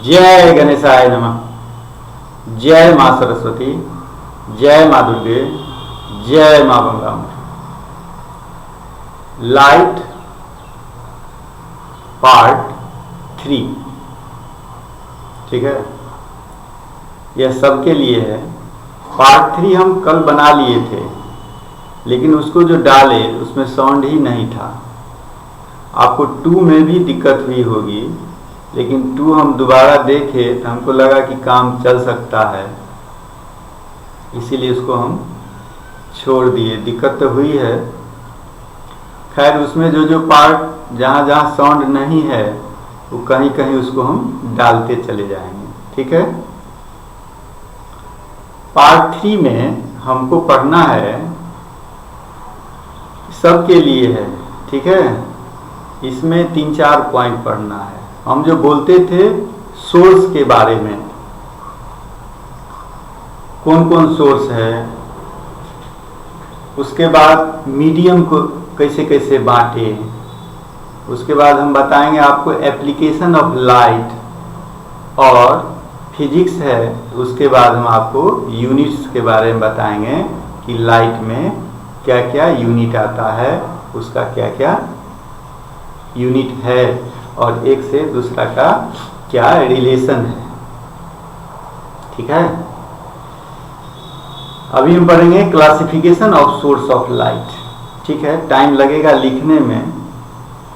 जय गणेशाय नमः। जय माँ सरस्वती, जय माँ दुर्गे, जय माँ गंगाम्बा। लाइट पार्ट 3, ठीक है, यह सबके लिए है। पार्ट 3 हम कल बना लिए थे, लेकिन उसको जो डाले उसमें साउंड ही नहीं था। आपको 2 में भी दिक्कत हुई होगी, लेकिन 2 हम दोबारा देखे तो हमको लगा कि काम चल सकता है, इसीलिए उसको हम छोड़ दिए। दिक्कत तो हुई है, खैर उसमें जो पार्ट जहाँ जहाँ साउंड नहीं है वो कहीं कहीं उसको हम डालते चले जाएंगे, ठीक है। पार्ट 3 में हमको पढ़ना है, सबके लिए है, ठीक है। इसमें 3-4 पॉइंट पढ़ना है। हम जो बोलते थे सोर्स के बारे में, कौन कौन सोर्स है, उसके बाद मीडियम को कैसे कैसे बांटे, उसके बाद हम बताएंगे आपको एप्लीकेशन ऑफ लाइट, और फिजिक्स है तो उसके बाद हम आपको यूनिट्स के बारे में बताएंगे कि लाइट में क्या क्या यूनिट आता है, उसका क्या क्या यूनिट है, और एक से दूसरा का क्या रिलेशन है, ठीक है। अभी हम पढ़ेंगे classification of source of light, ठीक है। टाइम लगेगा लिखने में,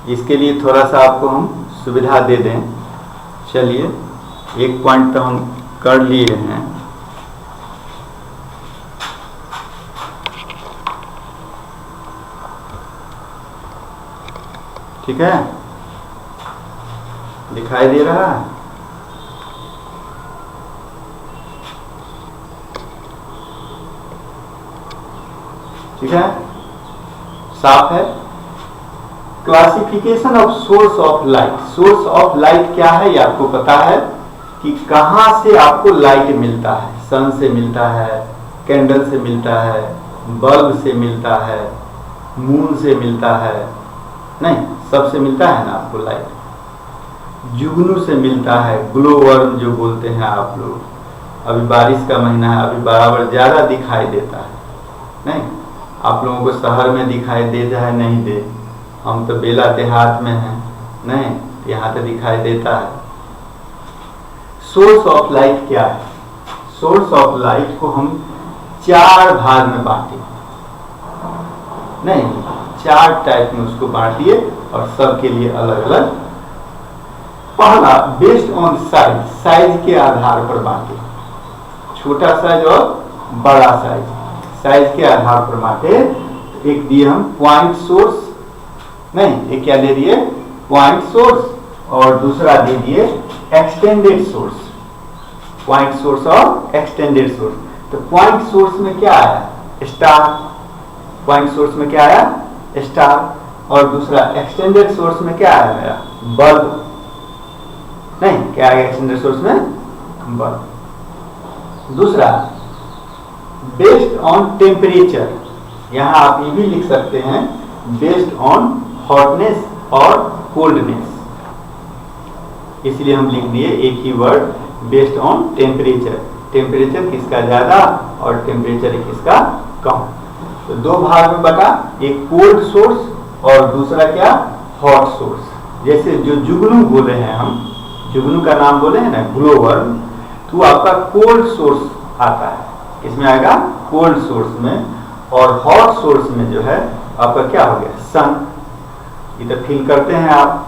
इसके लिए थोड़ा सा आपको हम सुविधा दे दें। चलिए, एक पॉइंट तो हम कर लिए हैं। ठीक है, दिखाई दे रहा है? ठीक है, साफ है। Classification of source of light. Source of light क्या है ये आपको पता है कि कहां से आपको लाइट मिलता है। सन से मिलता है, कैंडल से मिलता है, बल्ब से मिलता है, मून से मिलता है, नहीं सबसे मिलता है ना आपको लाइट। जुगनू से मिलता है, ग्लो वर्म जो बोलते हैं आप लोग। अभी बारिश का महीना है, अभी बराबर ज़्यादा दिखाई देता है, नहीं आप लोगों को शहर में दिखाई दे जाए नहीं दे, हम तो बेला देहात में हैं, नहीं यहाँ तो दिखाई देता है। सोर्स ऑफ लाइट क्या है? सोर्स ऑफ लाइट को हम 4 भाग में बांटे, नहीं 4 टाइप में उसको बांट दिए, और सबके लिए अलग अलग। पहला बेस्ड ऑन साइज, साइज के आधार पर बांटे, छोटा साइज और बड़ा साइज, साइज के आधार पर बांटे। एक दिए हम पॉइंट सोर्स, नहीं एक क्या दे दिए पॉइंट सोर्स, और दूसरा दे दिए एक्सटेंडेड सोर्स। पॉइंट सोर्स और एक्सटेंडेड सोर्स। तो पॉइंट सोर्स में क्या आया? स्टार। पॉइंट सोर्स में क्या आया? स्टार। और दूसरा एक्सटेंडेड सोर्स में क्या आया मेरा? बल्ब। नहीं क्या आएगा एक्सटेंडेड सोर्स में? बल्ब। दूसरा बेस्ड ऑन टेम्परेचर, यहां आप ये भी लिख सकते हैं बेस्ड ऑन हॉटनेस और कोल्डनेस, इसलिए हम लिख दिए एक ही word based on temperature. Temperature किसका ज्यादा और टेम्परेचर किसका कम। तो 2 भाग में बटा, एक कोल्ड सोर्स और दूसरा क्या? Hot source. जैसे जो जुगनू बोले हैं हम, जुगनू का नाम बोले हैं ना ग्लो वर्म, तो आपका कोल्ड सोर्स आता है, इसमें आएगा कोल्ड सोर्स में। और हॉट सोर्स में जो है आपका क्या हो गया? सन। इधर फील करते हैं आप।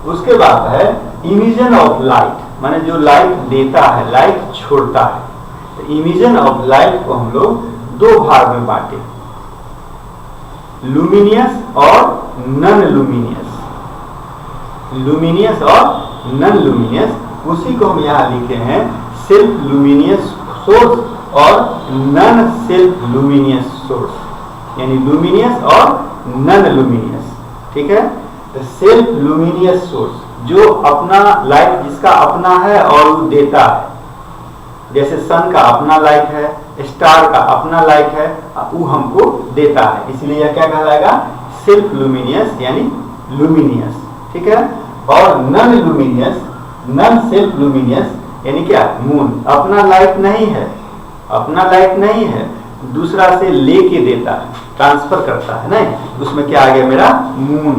उसके बाद है इमिशन ऑफ लाइट, माने जो लाइट देता है, लाइट छोड़ता है। तो इमिशन ऑफ लाइट को हम लोग 2 भाग में बांटे, लुमिनियस और नॉन लुमिनियस। लुमिनियस और नॉन लुमिनियस, उसी को हम यहाँ लिखे हैं सेल्फ लुमिनियस सोर्स और नॉन सेल्फ लुमिनियस सोर्स, यानी लुमिनियस और नॉन लुमिनियस, ठीक है। तो सेल्फ लुमिनियस सोर्स जो अपना लाइट जिसका अपना है और वो देता है, जैसे सन का अपना लाइट है, स्टार का अपना लाइट है, वो हमको देता है, इसलिए यह क्या कहलाएगा? सेल्फ लुमिनियस यानी लुमिनियस, ठीक है। और non luminous, non self luminous यानी क्या, मून अपना लाइट नहीं है, अपना लाइट नहीं है, दूसरा से लेके देता है, ट्रांसफर करता है, नहीं, उसमें क्या आ गया मेरा, मून।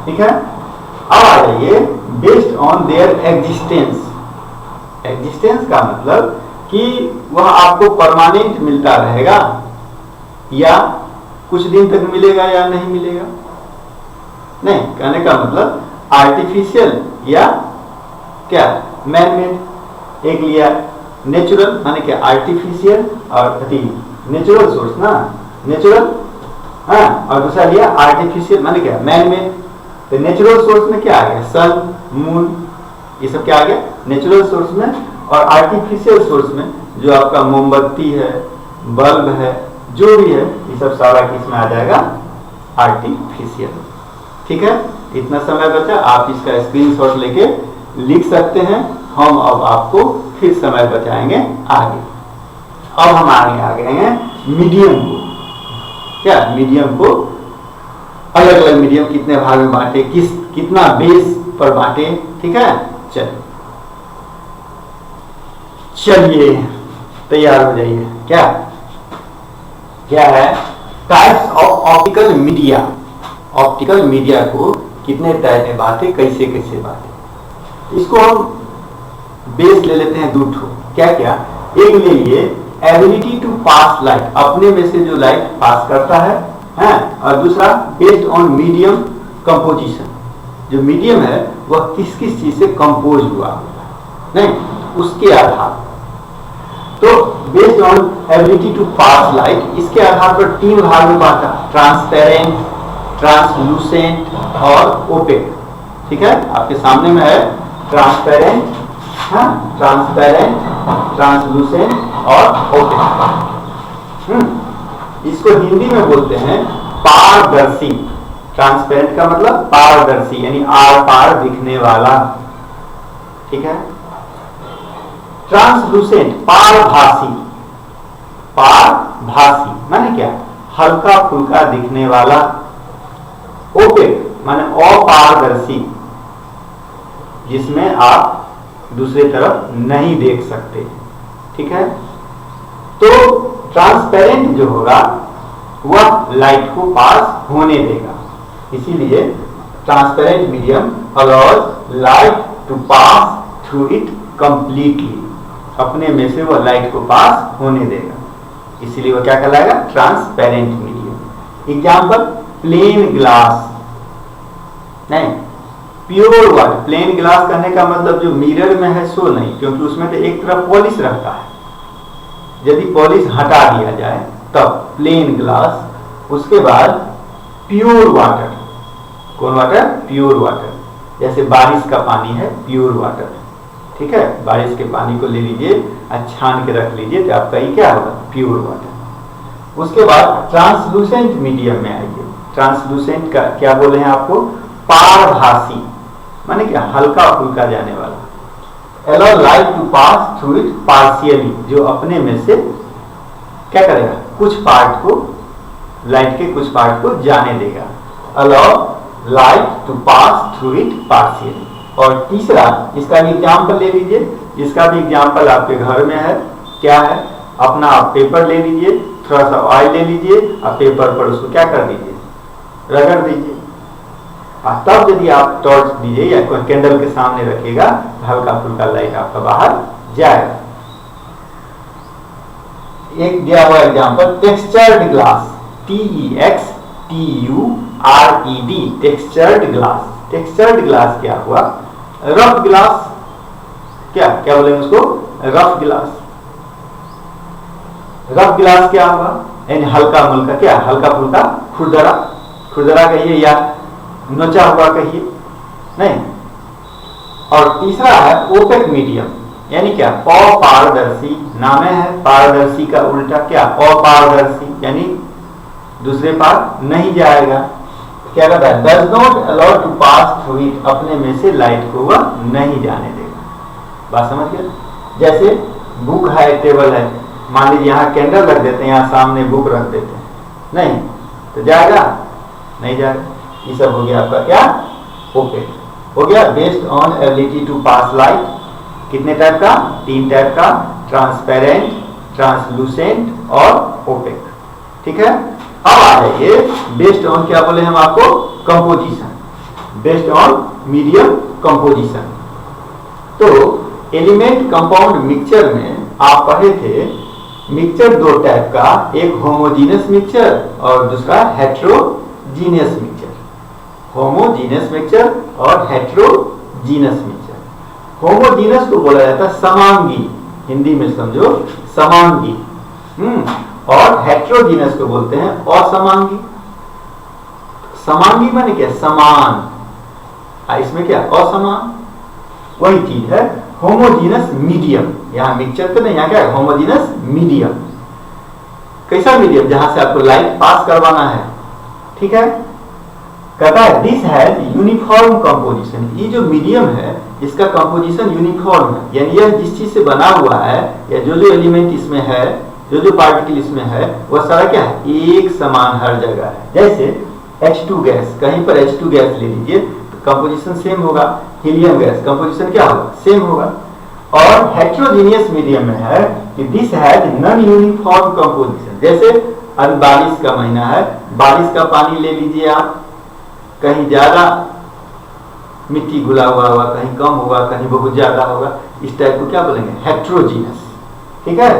ठीक है, अब आ जाइए based on their existence. Existence का मतलब कि वह आपको परमानेंट मिलता रहेगा या कुछ दिन तक मिलेगा या नहीं मिलेगा। नहीं, कहने का मतलब आर्टिफिशियल या क्या, मैन मेड। एक लिया नेचुरल माने क्या, आर्टिफिशियल और नेचुरल सोर्स ना, नेचुरल, हाँ, और दूसरा लिया आर्टिफिशियल माने क्या, मैन मेड। तो नेचुरल सोर्स में क्या आ गया, सन, मून, ये सब क्या आ गया नेचुरल सोर्स में। और आर्टिफिशियल सोर्स में जो आपका मोमबत्ती है, बल्ब है, जो भी है, ये सब सारा किसमें आ जाएगा, आर्टिफिशियल। ठीक है, इतना समय बचा, आप इसका स्क्रीनशॉट लेके लिख सकते हैं। हम अब आपको फिर समय बचाएंगे आगे। अब हम आगे आ गए हैं मीडियम को। क्या, मीडियम को अलग अलग मीडियम कितने भाग में बांटे, कितना बेस पर बांटे। ठीक है, चलिए तैयार हो जाइए। क्या क्या है, types of optical media. Optical media को कितने टाइप में बांटे, कैसे कैसे बांटे, इसको हम बेस ले लेते हैं दो ठो। क्या क्या, एक ले लिए एबिलिटी टू पास लाइट, अपने में से जो लाइट पास करता है, और दूसरा बेस्ड ऑन मीडियम कंपोजिशन, जो मीडियम है वह किस किस चीज से कंपोज हुआ होता है, नहीं, उसके आधार। तो based on ability to pass light, इसके आधार पर तीन भाग में बांटा, ट्रांसपेरेंट, ट्रांसलूसेंट और ओपेक। ठीक है, आपके सामने में है ट्रांसपेरेंट, ट्रांसपेरेंट, ट्रांसलूसेंट और ओपेक। इसको हिंदी में बोलते हैं पारदर्शी। ट्रांसपेरेंट का मतलब पारदर्शी, यानी आर पार दिखने वाला। ठीक है, ट्रांसलूसेंट पारभासी, पारभासी माने क्या, हल्का फुल्का दिखने वाला। ओपेक माने अपारदर्शी, जिसमें आप दूसरे तरफ नहीं देख सकते। ठीक है, तो ट्रांसपेरेंट जो होगा वह लाइट को पास होने देगा, इसीलिए transparent medium allows light to pass through it completely, अपने में से वह लाइट को पास होने देगा, इसीलिए वह क्या कहलाएगा, transparent medium. Example, plain glass, नहीं, प्योर वाटर। प्लेन ग्लास करने का मतलब जो मिरर में है सो नहीं, क्योंकि उसमें तो एक तरफ पॉलिश रहता है, यदि पॉलिश हटा दिया जाए तब प्लेन ग्लास। उसके बाद प्योर वाटर, कौन वाटर, प्योर वाटर, जैसे बारिश का पानी है प्योर वाटर। ठीक है, बारिश के पानी को ले लीजिए, छान के रख लीजिए, तो आपका ये क्या होगा, प्योर वाटर। उसके बाद ट्रांसलूसेंट मीडियम में आइए। ट्रांसलूसेंट का क्या बोले हैं आपको, पारभासी माने क्या, हल्का फुल्का जाने वाला। Allow light to pass through it partially, जो अपने में से क्या करेगा, कुछ पार्ट को, लाइट के कुछ पार्ट को जाने देगा। Allow light to pass through it partially। और तीसरा, इसका भी एग्जाम्पल ले लीजिए, इसका भी एग्जाम्पल आपके घर में है। क्या है, अपना आप पेपर ले लीजिए, थोड़ा सा ऑयल ले लीजिए, और पेपर पर उसको क्या कर दीजिए, रगड़ दीजिए, और तब यदि आप टॉर्च दीजिए या कोई कैंडल के सामने रखिएगा, हल्का फुल्का लाइट आपका बाहर जाएगा। एक दिया हुआ example, textured glass, TEXTURED, textured glass. Textured glass क्या हुआ, रफ ग्लास। क्या क्या बोलेंगे उसको, रफ ग्लास। रफ ग्लास क्या हुआ, यानी हल्का मुल्का, क्या हल्का फुल्का, खुरदरा, खुरदरा कहिए या नोचा हुआ कहिए, नहीं। और तीसरा है ओपेक मीडियम, यानी क्या, अपारदर्शी। नाम है पारदर्शी का उल्टा क्या, अपारदर्शी, यानी दूसरे पार नहीं जाएगा। क्या कहता है, does not allow to pass through it, अपने में से लाइट को वह नहीं जाने देगा। बात समझ गए, जैसे बुक है, टेबल है, मान लीजिए यहाँ कैंडल रख देते हैं, यहाँ सामने बुक रख देते हैं, नहीं तो जाएगा, नहीं जाएगा। ये सब हो गया आपका क्या, ओपेक। हो गया। Based on ability to pass light, कितने टाइप का? 3 टाइप का, ट्रांसपेरेंट, ट्रांसलूसेंट और ओपेक। ठीक है, अब आ जाइए बेस्ड ऑन क्या बोले हम आपको? Composition, based on medium composition. तो एलिमेंट कंपाउंड मिक्सचर में आप पढ़े थे मिक्सचर 2 टाइप का, एक होमोजीनस मिक्सचर और दूसरा हेट्रोजीनियस मिक्सचर। होमोजीनस मिक्सचर और हेट्रोजीनस मिक्सचर। होमोजीनस को बोला जाता है समांगी, हिंदी में समझो समांगी। और हेट्रोजीनस को बोलते हैं असमांगी। समांगी माने क्या? समान, इसमें क्या? असमान। वही चीज है होमोजीनस मीडियम। यहां मिक्सचर तो नहीं, यहां क्या है? Homogeneous medium. कैसा मीडियम? जहां से आपको लाइट पास करवाना है। ठीक है, कहता है दिस हैज यूनिफॉर्म कंपोजिशन। ये जो मीडियम है इसका कंपोजिशन यूनिफॉर्म है, यानी यह जिस चीज से बना हुआ है या जो एलिमेंट इसमें है, जो पार्टिकल इसमें है, वह सारा क्या है? एक समान हर जगह है। जैसे H2 गैस, कहीं पर H2 गैस ले लीजिए तो कंपोजिशन सेम होगा। हीलियम गैस कंपोजिशन क्या होगा? सेम होगा। और हेट्रोजीनियस मीडियम में है कि this has non uniform composition. जैसे अभी बारिश का महीना है, बारिश का पानी ले लीजिए आप, कहीं ज्यादा मिट्टी घुला हुआ होगा, कहीं कम होगा, कहीं बहुत ज्यादा होगा। इस टाइप को क्या बोलेंगे? हेट्रोजीनियस। ठीक है,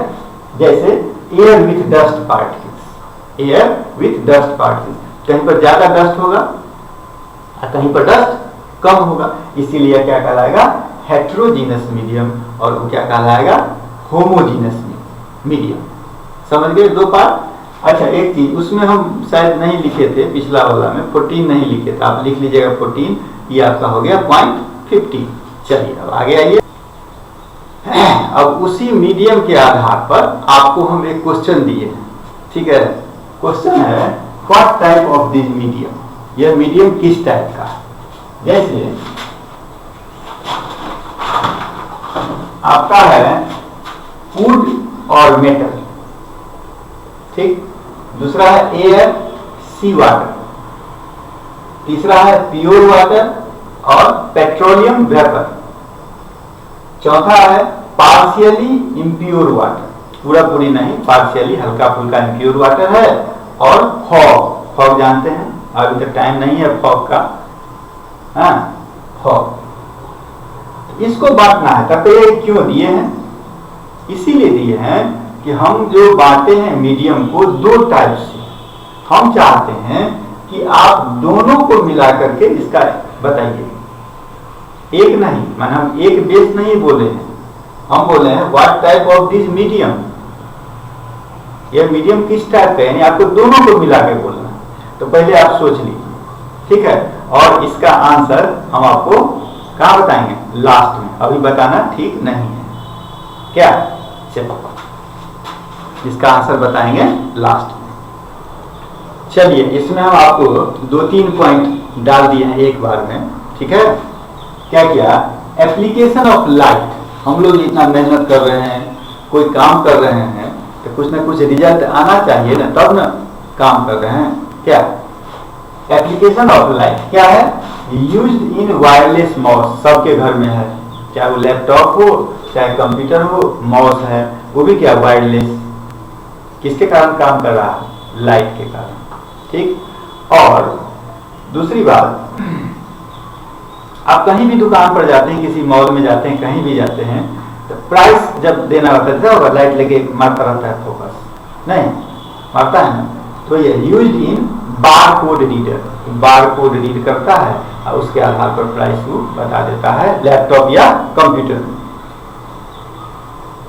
जैसे air with dust particles, air with dust particles, कहीं पर ज्यादा डस्ट होगा और कहीं पर डस्ट कम होगा, इसीलिए क्या कहलाएगा? Heterogeneous medium. और वो क्या कहलाएगा? Homogeneous medium. समझ गए 2 पार्ट। अच्छा, एक चीज उसमें हम शायद नहीं लिखे थे, पिछला वाला में 14 नहीं लिखे थे, आप लिख लीजिएगा 14। ये आपका हो गया 0.15। चलिए अब आगे आइए। अब उसी मीडियम के आधार पर आपको हम एक क्वेश्चन दिए हैं। ठीक है, क्वेश्चन है what type of this medium, यह मीडियम किस टाइप का? जैसे आपका है वुड और मेटल, ठीक, दूसरा है एयर, सी वाटर, तीसरा है प्योर वाटर और पेट्रोलियम वेपर, चौथा है पार्शियली इम्प्योर वाटर, पूरा पूरी नहीं, पार्शियली हल्का फुल्का इम्प्योर वाटर है, और फॉग, फॉग जानते हैं, अभी तक टाइम नहीं है फॉग का, हाँ फॉग। इसको बांटना है, कहते हैं क्यों दिए हैं? इसीलिए दिए हैं कि हम जो बांटे हैं मीडियम को 2 टाइप से, हम चाहते हैं कि आप दोनों को मिला करके इसका बताइए, एक नहीं, माने हम एक बेस नहीं बोले हैं, हम बोले हैं what type of this medium, यह मीडियम किस टाइप का है, यानी आपको दोनों को मिला के बोलना है। तो पहले आप सोच लीजिए, ठीक है, और इसका आंसर हम आपको कहाँ बताएंगे? लास्ट में, अभी बताना ठीक नहीं है क्या? चलो इसका आंसर बताएंगे लास्ट में। चलिए इसमें हम आपको 2-3 पॉइंट डाल दिए हैं एक बार में, ठीक है। क्या किया? एप्लीकेशन ऑफ लाइट, हम लोग इतना मेहनत कर रहे हैं, कोई काम कर रहे हैं तो कुछ ना कुछ रिजल्ट आना चाहिए ना, तब ना काम कर रहे हैं। क्या एप्लीकेशन ऑफ लाइट क्या है? यूज्ड इन वायरलेस माउस, सबके घर में है, चाहे वो लैपटॉप हो चाहे कंप्यूटर हो, माउस है वो भी क्या वायरलेस, किसके कारण काम कर रहा है? लाइट के कारण, ठीक। और दूसरी बात, आप कहीं भी दुकान पर जाते हैं, किसी मॉल में जाते हैं, कहीं भी जाते हैं, तो प्राइस जब देना होता है लाइट लेके मारता रहता है फोकस, नहीं मारता है ना, तो ये used in bar code reader, bar code read करता है और उसके आधार पर प्राइस को बता देता है लैपटॉप या कंप्यूटर में।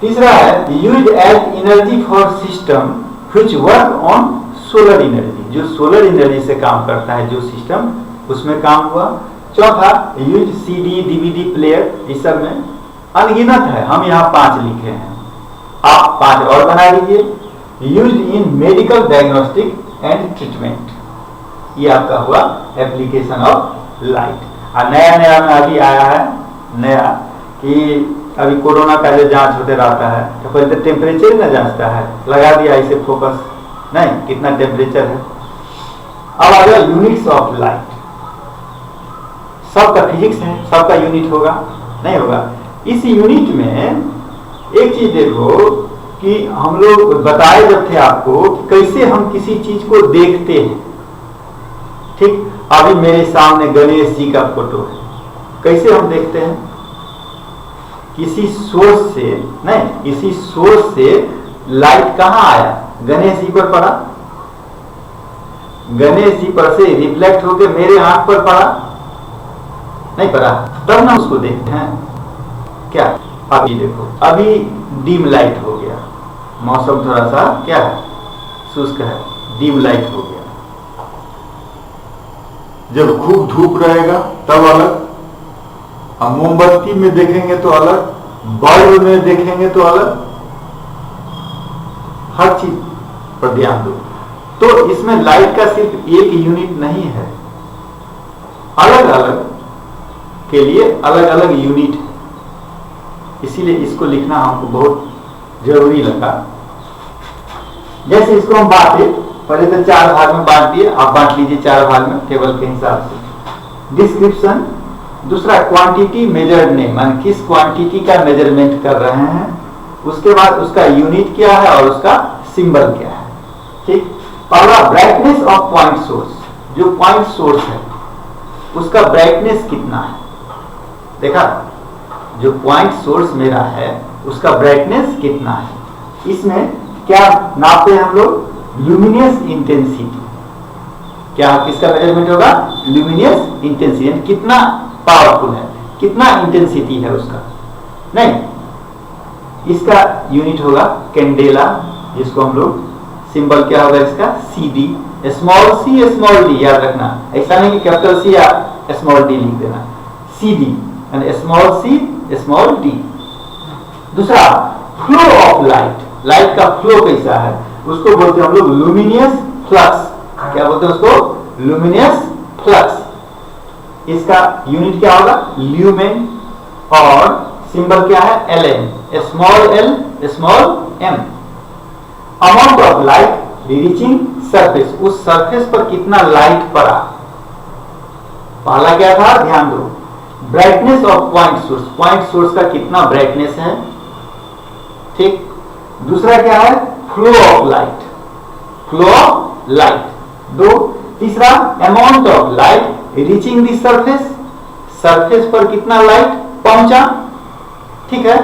तीसरा है used as energy for system which work on solar energy, जो सोलर एनर्जी से काम करता है जो सिस्टम, उसमें काम हुआ। चौथा यूज सीडी डीवीडी प्लेयर, इस सब में अनगिनत है, हम यहाँ 5 लिखे हैं, आप 5 और बना लीजिए। Used in medical diagnostic and treatment, ये आपका हुआ एप्लीकेशन ऑफ लाइट। और नया नया में अभी आया है नया कि अभी कोरोना का जो जांच होते रहता है तो पहले तो टेम्परेचर ना जांचता है, लगा दिया इसे फोकस, नहीं कितना टेम्परेचर है। अब आ गया यूनिट्स ऑफ लाइट, सबका फिजिक्स है, सबका यूनिट होगा? नहीं होगा। इस यूनिट में एक चीज देखो कि हम लोग बताए जब थे आपको कि कैसे हम किसी चीज को देखते हैं। ठीक, अभी मेरे सामने गणेश जी का फोटो है, कैसे हम देखते हैं? किसी सोर्स से नहीं, किसी सोर्स से लाइट कहाँ आया? गणेश जी पर पड़ा, गणेश जी पर से रिफ्लेक्ट होकर मेरे आंख पर पड़ा, नहीं पड़ा, तब ना उसको देखते हैं क्या? अभी देखो, अभी डीम लाइट हो गया, मौसम थोड़ा सा क्या है, शुष्क है, डीम लाइट हो गया। जब खूब धूप रहेगा तब अलग, हम मोमबत्ती में देखेंगे तो अलग, बल्ब में देखेंगे तो अलग, हर चीज पर ध्यान दो। तो इसमें लाइट का सिर्फ एक यूनिट नहीं है, अलग अलग के लिए अलग अलग यूनिट है, इसीलिए इसको लिखना हमको बहुत जरूरी लगा। जैसे इसको हम बांटे, पहले तो 4 भाग में बांट दिए, आप बांट लीजिए 4 भाग में टेबल के हिसाब से। डिस्क्रिप्शन, दूसरा क्वांटिटी मेजर्ड नेम, मान किस क्वांटिटी का मेजरमेंट कर रहे हैं, उसके बाद उसका यूनिट क्या है और उसका सिंबल क्या है। ठीक, पहला ब्राइटनेस ऑफ पॉइंट सोर्स, जो पॉइंट सोर्स है उसका ब्राइटनेस कितना है, देखा? जो पॉइंट सोर्स मेरा है उसका ब्राइटनेस कितना है। इसमें क्या नापते हैं हम लोग? Luminous intensity. क्या किसका मेजरमेंट होगा? ल्यूमिनियस इंटेंसिटी, कितना पावरफुल है, कितना इंटेंसिटी है उसका। नहीं, इसका यूनिट होगा कैंडेला, जिसको हम लोग सिंबल क्या होगा इसका? CD, small C small D, याद रखना, ऐसा नहीं कि कैपिटल सी या स्मॉल डी लिख देना, CD and small C small D. दूसरा फ्लो ऑफ लाइट, लाइट का फ्लो कैसा है उसको बोलते हैं हम लोग लुमिनियस फ्लक्स। क्या बोलते हैं उसको? Luminous flux. इसका यूनिट क्या होगा? ल्यूमेन, और सिंबल क्या है? LM, small l small m। Amount of light reaching surface, उस सरफेस पर कितना लाइट पड़ा। पहला क्या था? ध्यान दो, brightness of point source, point source का कितना ब्राइटनेस है। ठीक, दूसरा क्या है? Flow of light, flow of light 2। तीसरा amount of light reaching the surface, surface पर कितना लाइट पहुंचा। ठीक है,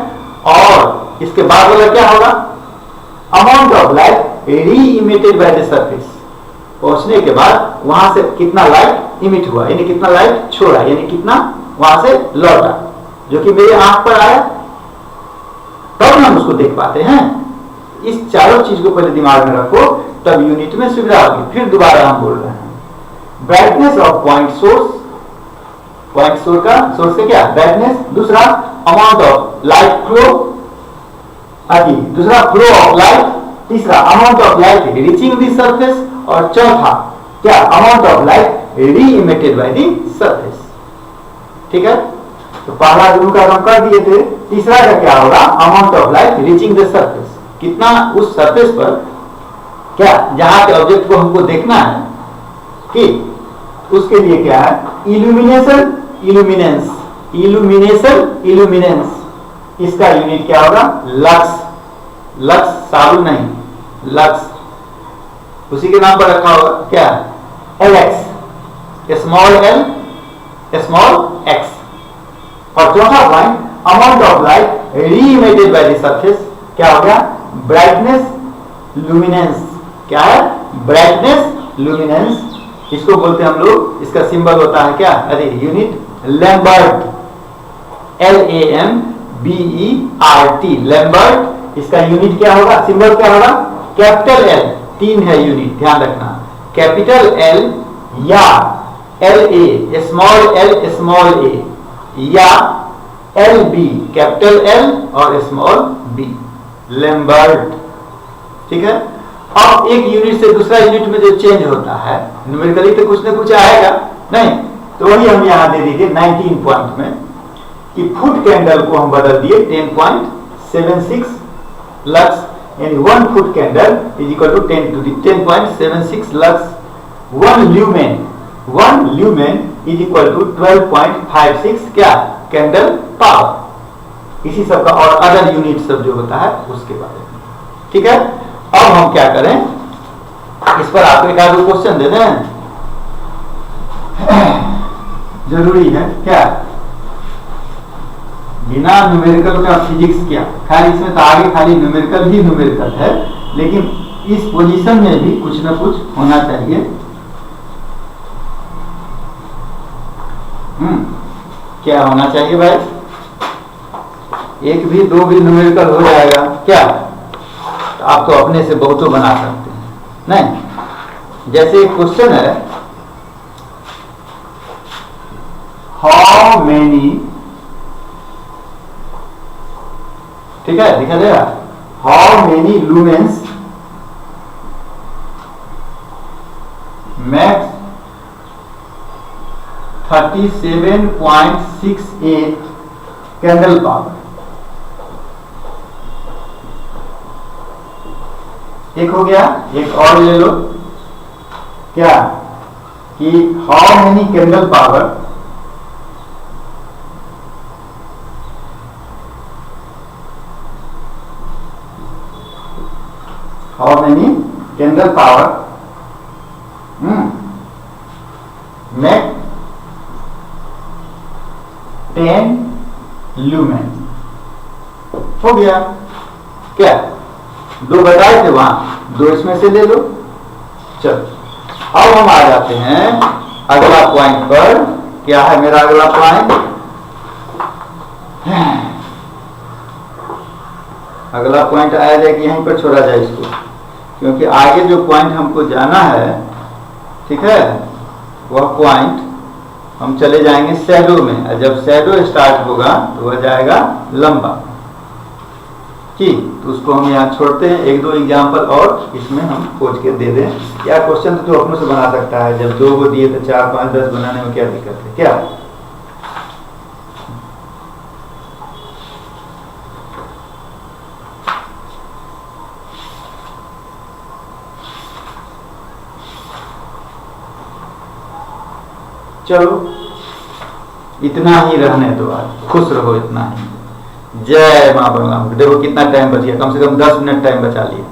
और इसके बाद वाला क्या होगा? अमाउंट ऑफ लाइट री इमिटेड बाय द सरफेस, पहुंचने के बाद वहां से कितना लाइट इमिट हुआ, यानी कितना लाइट छोड़ा, यानी कितना वहां से लौटा, जो कि मेरे आंख पर आया, तब हम उसको देख पाते हैं। इस चारों चीज को पहले दिमाग में रखो, तब यूनिट में सुविधा होगी। फिर दोबारा हम बोल रहे हैं brightness of point source, point source का सोर्स से क्या? ब्राइटनेस। दूसरा अमाउंट ऑफ लाइट फ्लो, दूसरा फ्लो ऑफ लाइट। तीसरा amount of light reaching the surface, और चौथा क्या? अमाउंट ऑफ लाइट री इमिटेड बाय द सरफेस। ठीक है, तो पहला दोनों का हम कर दिए थे। तीसरा का क्या होगा? Amount of light reaching the surface, कितना उस सरफेस पर क्या, जहां के ऑब्जेक्ट को हमको देखना है, कि उसके लिए क्या है? Illumination, illuminance, illumination, illuminance. इसका यूनिट क्या होगा? लक्स, लक्स साबुन नहीं, लक्स, उसी के नाम पर रखा होगा क्या? LX, small l small x। और चौथा पॉइंट अमाउंट ऑफ लाइट री इमिटेड बाय द सरफेस, क्या हो गया? Brightness, luminous. क्या है? Brightness, luminous. इसको बोलते हैं हम लोग, इसका सिंबल होता है क्या? अरे यूनिट लैम्बर्ट, LAMBERT, लैम्बर्ट। इसका यूनिट क्या होगा? सिंबल क्या होगा? कैपिटल L, 3 है यूनिट, ध्यान रखना, कैपिटल L या LA, small l small a, या LB, कैपिटल L और स्मॉल b, लैम्बर्ट। ठीक है, अब एक यूनिट से दूसरा यूनिट में जो चेंज होता है न्यूमेरिकली तो कुछ ना कुछ आएगा, नहीं तो वही हम यहां दे दीजिए 19 पॉइंट में, कि फुट कैंडल को हम बदल दिए 10.76 लक्स, यानी 1 foot candle is equal to 10.76 lux. 1 lumen is equal to 12.56 क्या कैंडल पावर। इसी सब का और अदर यूनिट सब जो होता है उसके बारे में। ठीक है, अब हम क्या करें, इस पर आपको एक आध क्वेश्चन दे दें, जरूरी है क्या, बिना न्यूमेरिकल का फिजिक्स क्या। खैर इसमें तो आगे खाली न्यूमेरिकल ही न्यूमेरिकल है, लेकिन इस पोजीशन में भी कुछ ना कुछ होना चाहिए। क्या होना चाहिए भाई, एक भी दो भी न्यूमेरिकल हो जाएगा क्या, तो आप तो अपने से बहुतों बना सकते हैं। नहीं, जैसे एक क्वेश्चन है, हाउ मेनी, ठीक है दिखा देगा, how many lumens max 37.68 candle power. एक हो गया, एक और ले लो क्या, कि how many candle power candle power make 10 lumen. हो गया क्या, दो बताए थे वहां, दो इसमें से ले लो। चलो अब हम आ जाते हैं अगला पॉइंट पर। क्या है मेरा अगला पॉइंट, अगला पॉइंट आया जाए कि यहीं पर छोड़ा जाए इसको, क्योंकि आगे जो पॉइंट हमको जाना है, ठीक है, वह पॉइंट हम चले जाएंगे शैडो में, और जब शैडो स्टार्ट होगा तो वह जाएगा लंबा। ठीक, तो उसको हम यहाँ छोड़ते हैं। एक दो एग्जाम्पल और इसमें हम खोज के दे दें। या क्वेश्चन तो अपनों से बना सकता है, जब दो को दिए तो 4, 5, 10 बनाने में क्या दिक्कत है क्या। चलो इतना ही रहने दो, आज खुश रहो, इतना ही। जय मां बंगला। देखो कितना टाइम बच गया, कम से कम 10 मिनट टाइम बचा लिया।